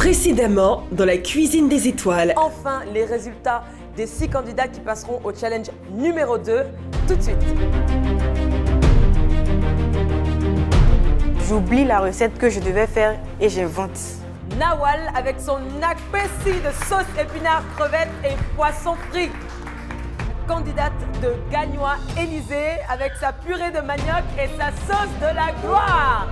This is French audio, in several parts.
Précédemment, dans la cuisine des étoiles. Enfin, les résultats des 6 candidats qui passeront au challenge numéro 2, tout de suite. J'oublie la recette que je devais faire et j'invente. Nawal avec son nakpesi de sauce épinard, crevettes et poisson frit. Candidate de Gagnois, Élysée, avec sa purée de manioc et sa sauce de la gloire.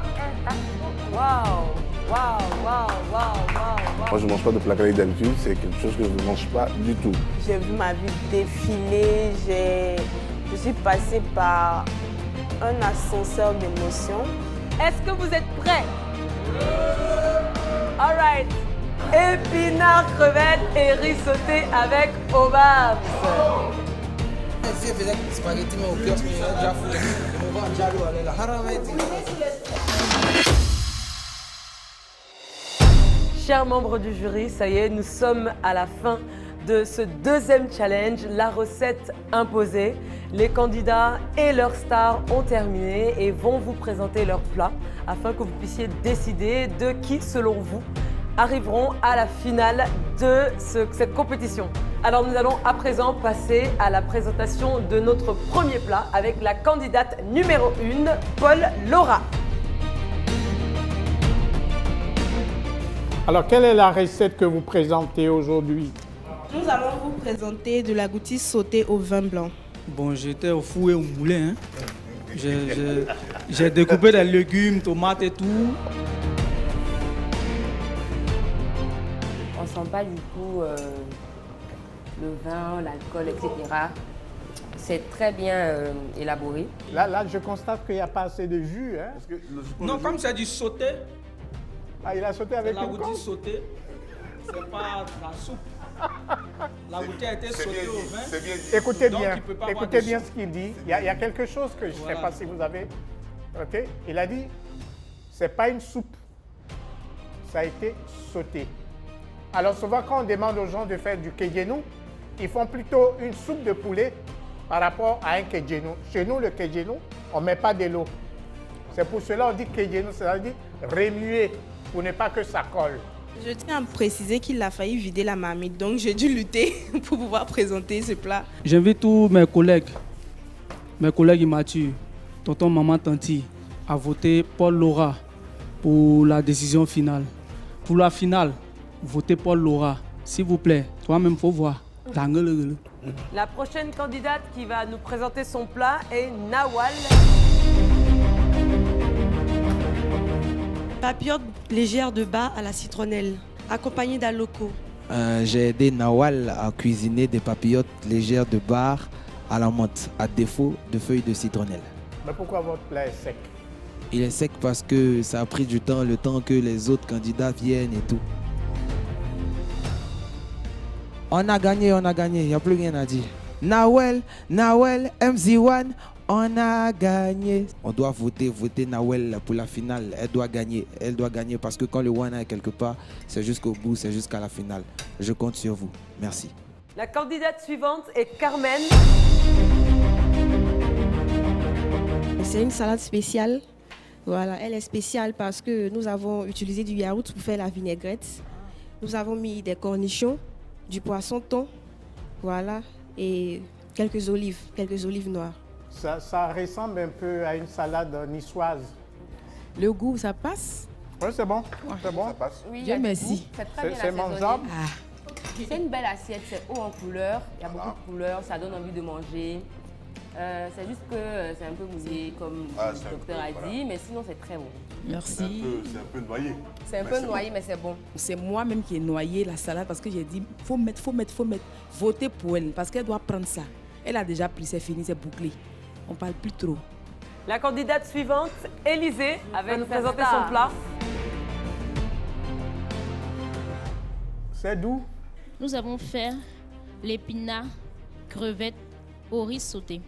Waouh, waouh, waouh, waouh, waouh. Moi, je ne mange pas de plat calé d'habitude, c'est quelque chose que je ne mange pas du tout. J'ai vu ma vie défiler, je suis passée par un ascenseur d'émotions. Est-ce que vous êtes prêts? All right. Épinards, crevettes et riz sauté avec Obams. Chers membres du jury, ça y est, nous sommes à la fin de ce deuxième challenge, la recette imposée. Les candidats et leurs stars ont terminé et vont vous présenter leurs plats afin que vous puissiez décider de qui, selon vous, arriveront à la finale de cette compétition. Alors nous allons à présent passer à la présentation de notre premier plat avec la candidate numéro 1, Paul Laura. Alors, quelle est la recette que vous présentez aujourd'hui? Nous allons vous présenter de la goutisse sautée au vin blanc. Bon, j'étais au four et au moulin. Hein. J'ai découpé des légumes, tomates et tout. On sent pas du tout le vin, l'alcool, etc. C'est très bien élaboré. Là, je constate qu'il n'y a pas assez de jus. Hein? Non, comme c'est du sauté, Ah, il a sauté avec la une goutisse coque? sautée, c'est pas de la soupe. La goutisse a été sautée au vin. Écoutez Donc, bien, il peut pas avoir écoutez de bien soupe. ce qu'il dit. Il y a quelque chose que je ne sais pas si vous avez. Ok? Il a dit, c'est pas une soupe. Ça a été sauté. Alors souvent, quand on demande aux gens de faire du kejenou, ils font plutôt une soupe de poulet par rapport à un kejenou. Chez nous, le kejenou, on ne met pas de l'eau. C'est pour cela qu'on dit kejenou, c'est-à-dire remuer pour ne pas que ça colle. Je tiens à préciser qu'il a failli vider la marmite, donc j'ai dû lutter pour pouvoir présenter ce plat. J'invite tous mes collègues immatures, tonton, maman, tanti, à voter Paul Laura pour la décision finale. Pour la finale, votez Paul Laura. S'il vous plaît, toi-même, il faut voir. La prochaine candidate qui va nous présenter son plat est Nawal. Papillotes légères de bar à la citronnelle, accompagnées d'aloco. J'ai aidé Nawal à cuisiner des papillotes légères de bar à la menthe, à défaut de feuilles de citronnelle. Mais pourquoi votre plat est sec? Il est sec parce que ça a pris du temps, le temps que les autres candidats viennent et tout. On a gagné, il n'y a plus rien à dire. Nawal, MZ1, on a gagné. On doit voter Nawal pour la finale. Elle doit gagner parce que quand le Wana est quelque part, c'est jusqu'au bout, c'est jusqu'à la finale. Je compte sur vous. Merci. La candidate suivante est Carmen. C'est une salade spéciale. Voilà, elle est spéciale parce que nous avons utilisé du yaourt pour faire la vinaigrette. Nous avons mis des cornichons, du poisson thon, voilà, et quelques olives noires. Ça ressemble un peu à une salade niçoise. Le goût, ça passe? Oui, c'est bon. C'est bon. Ça passe. Oui, Dieu merci. C'est très bien C'est assaisonné. mangeable. C'est une belle assiette, c'est haut en couleur, il y a beaucoup de couleurs, ça donne envie de manger. C'est juste que c'est un peu mouillé comme le docteur a dit, mais sinon c'est très bon. Merci. C'est un peu noyé. C'est un peu noyé, mais c'est bon. C'est moi-même qui ai noyé la salade parce que j'ai dit, faut mettre. Votez pour elle parce qu'elle doit prendre ça. Elle a déjà pris, c'est fini, c'est bouclé. On parle plus trop. La candidate suivante, Élysée, va nous présenter son plat. C'est doux. Nous avons fait l'épinard, crevettes au riz sauté.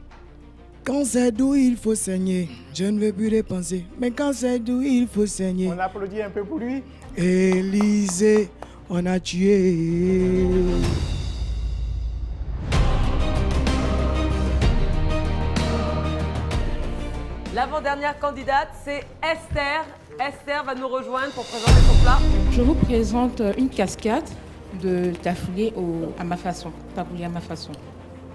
Quand c'est doux, il faut saigner. Je ne veux plus dépenser. Mais quand c'est doux, il faut saigner. On applaudit un peu pour lui. Élysée, on a tué. L'avant-dernière candidate, c'est Esther. Esther va nous rejoindre pour présenter son plat. Je vous présente une cascade de taboulé à ma façon. Taboulé à ma façon.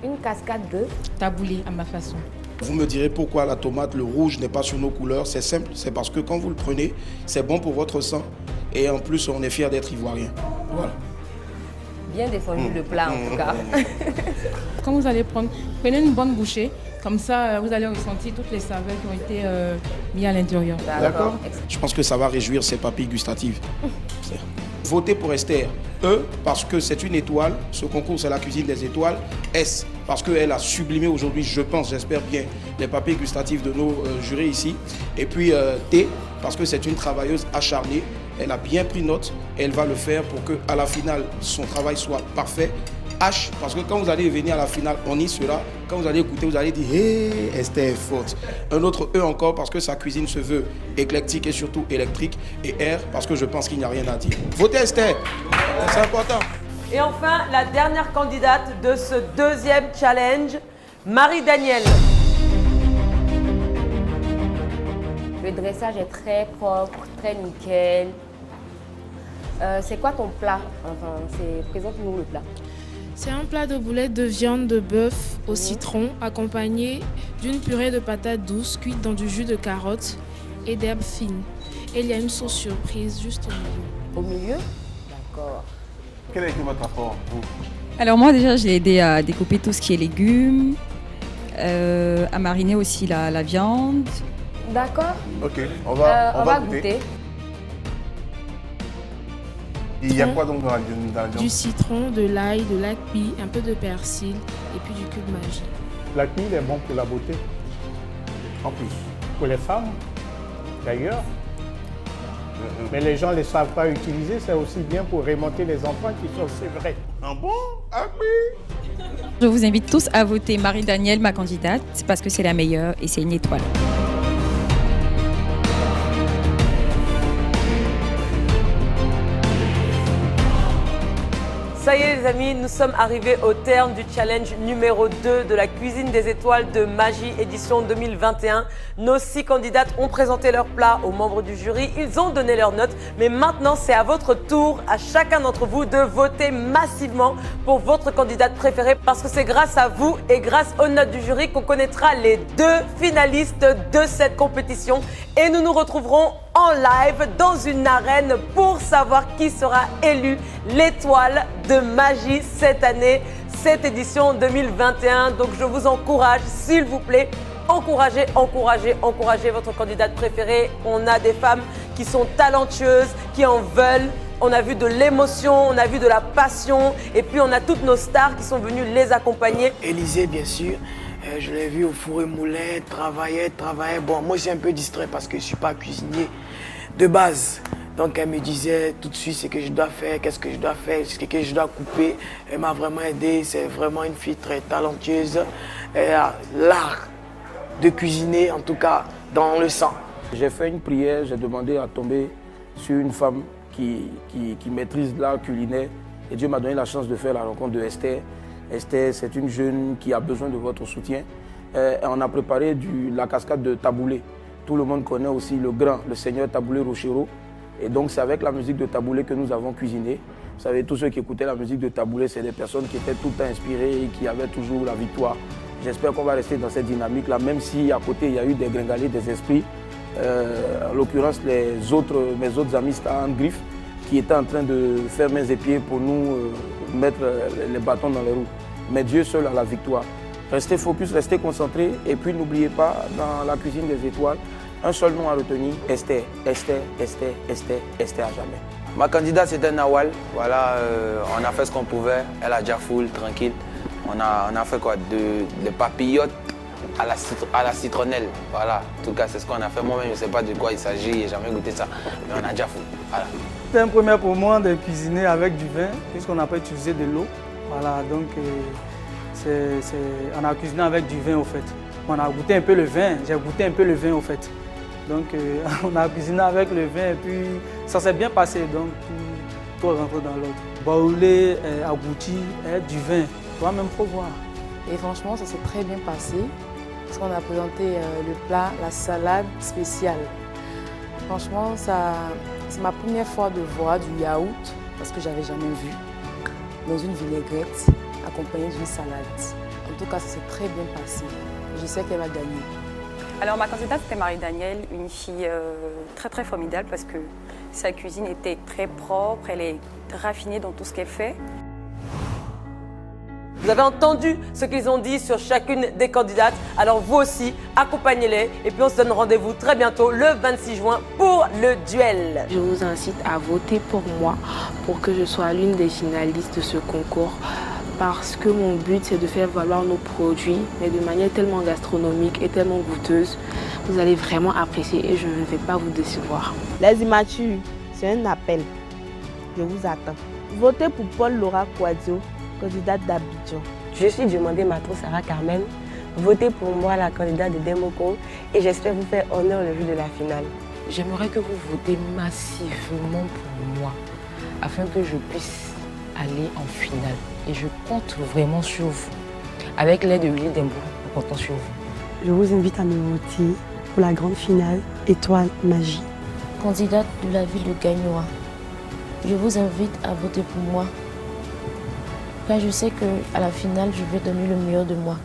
Une cascade de taboulé à ma façon. Vous me direz pourquoi la tomate, le rouge n'est pas sur nos couleurs. C'est simple, c'est parce que quand vous le prenez, c'est bon pour votre sang. Et en plus, on est fiers d'être ivoirien. Voilà. Bien défendu le plat en tout cas. Quand vous allez prendre, prenez une bonne bouchée. Comme ça, vous allez ressentir toutes les saveurs qui ont été mises à l'intérieur. D'accord. Je pense que ça va réjouir ses papilles gustatives. Votez pour Esther. E, parce que c'est une étoile. Ce concours, c'est la cuisine des étoiles. S, parce qu'elle a sublimé aujourd'hui, je pense, j'espère bien, les papilles gustatives de nos jurés ici. Et puis T, parce que c'est une travailleuse acharnée. Elle a bien pris note et elle va le faire pour qu'à la finale, son travail soit parfait. H, parce que quand vous allez venir à la finale, on y sera. Quand vous allez écouter, vous allez dire « Hé, Esther est forte ». Un autre E encore, parce que sa cuisine se veut éclectique et surtout électrique. Et R, parce que je pense qu'il n'y a rien à dire. Votez Esther, c'est important. Et enfin, la dernière candidate de ce deuxième challenge, Marie-Danielle. Le dressage est très propre, très nickel. C'est quoi ton plat? Enfin, présente-nous le plat. C'est un plat de boulettes de viande de bœuf au citron accompagné d'une purée de patates douces cuite dans du jus de carotte et d'herbes fines. Et il y a une sauce surprise juste au milieu. Au milieu? D'accord. Quel a été votre rapport, vous? Alors moi déjà, j'ai aidé à découper tout ce qui est légumes, à mariner aussi la viande. D'accord. Ok, on va goûter. Il y a quoi donc dans la viande? Du citron, de l'ail, de l'acpi, un peu de persil et puis du cube magie. L'acpi, il est bon pour la beauté. En plus, pour les femmes, d'ailleurs. Mais les gens ne les savent pas utiliser, c'est aussi bien pour remonter les enfants qui sont sévrés. Ah bon? Acpi? Je vous invite tous à voter Marie-Danielle, ma candidate, parce que c'est la meilleure et c'est une étoile. Ça y est les amis, nous sommes arrivés au terme du challenge numéro 2 de la cuisine des étoiles de Magie édition 2021. Nos 6 candidates ont présenté leur plat aux membres du jury, ils ont donné leurs notes, mais maintenant c'est à votre tour, à chacun d'entre vous, de voter massivement pour votre candidate préférée parce que c'est grâce à vous et grâce aux notes du jury qu'on connaîtra les 2 finalistes de cette compétition et nous nous retrouverons en live dans une arène pour savoir qui sera élu l'étoile de Magie cette année, cette édition 2021. Donc je vous encourage, s'il vous plaît, encouragez votre candidate préférée. On a des femmes qui sont talentueuses, qui en veulent. On a vu de l'émotion, on a vu de la passion et puis on a toutes nos stars qui sont venues les accompagner. Élisée, bien sûr. Je l'ai vu au four et moulin, travaillait. Bon, moi, c'est un peu distrait parce que je ne suis pas cuisinier de base. Donc, elle me disait tout de suite ce que je dois faire, qu'est-ce que je dois faire, ce que je dois couper. Elle m'a vraiment aidé. C'est vraiment une fille très talentueuse. Elle a l'art de cuisiner, en tout cas, dans le sang. J'ai fait une prière, j'ai demandé à tomber sur une femme qui maîtrise l'art culinaire. Et Dieu m'a donné la chance de faire la rencontre de Esther. Esther, c'est une jeune qui a besoin de votre soutien. On a préparé la cascade de taboulé. Tout le monde connaît aussi le seigneur Taboulé Rochero. Et donc c'est avec la musique de taboulé que nous avons cuisiné. Vous savez, tous ceux qui écoutaient la musique de taboulé, c'est des personnes qui étaient tout le temps inspirées et qui avaient toujours la victoire. J'espère qu'on va rester dans cette dynamique-là, même si à côté il y a eu des gringalés, des esprits. En l'occurrence, mes autres amis stars en griffe, qui étaient en train de faire mains et pieds pour nous mettre les bâtons dans les roues. Mais Dieu seul a la victoire. Restez focus, restez concentrés et puis n'oubliez pas, dans la cuisine des étoiles, un seul nom à retenir, Esther, Esther, Esther, Esther, Esther à jamais. Ma candidate c'était Nawal. Voilà, on a fait ce qu'on pouvait. Elle a déjà full, tranquille. On a fait quoi? Des papillotes à la citronnelle. Voilà, en tout cas c'est ce qu'on a fait. Moi-même je ne sais pas de quoi il s'agit, je n'ai jamais goûté ça. Mais on a déjà full. Voilà. C'était une première pour moi de cuisiner avec du vin, puisqu'on n'a pas utilisé de l'eau. Voilà, donc on a cuisiné avec du vin au fait. On a goûté un peu le vin, j'ai goûté un peu le vin au fait. Donc on a cuisiné avec le vin et puis ça s'est bien passé, donc tout rentre dans l'autre. Baoulé, abouti, du vin, toi-même faut voir. Et franchement, ça s'est très bien passé. Parce qu'on a présenté le plat, la salade spéciale. Franchement, c'est ma première fois de voir du yaourt, parce que j'avais jamais vu, dans une vinaigrette accompagnée d'une salade. En tout cas, ça s'est très bien passé. Je sais qu'elle va gagner. Alors ma candidate c'était Marie-Danielle, une fille très formidable parce que sa cuisine était très propre, elle est raffinée dans tout ce qu'elle fait. Vous avez entendu ce qu'ils ont dit sur chacune des candidates, alors vous aussi, accompagnez-les et puis on se donne rendez-vous très bientôt le 26 juin pour le duel. Je vous incite à voter pour moi pour que je sois l'une des finalistes de ce concours parce que mon but c'est de faire valoir nos produits mais de manière tellement gastronomique et tellement goûteuse. Vous allez vraiment apprécier et je ne vais pas vous décevoir. Les immatures, c'est un appel. Je vous attends. Votez pour Paul-Laura Kouadio, candidate d'Abidjan. Je suis demandée Matro Sarah Carmen. Votez pour moi, la candidate de Demoko, et j'espère vous faire honneur le jour de la finale. J'aimerais que vous votez massivement pour moi, afin que je puisse aller en finale. Et je compte vraiment sur vous. Avec l'aide de Willy Dembo, nous comptons sur vous. Je vous invite à me voter pour la grande finale Étoile Magie. Candidate de la ville de Gagnoa, je vous invite à voter pour moi. Car je sais qu'à la finale, je vais donner le meilleur de moi.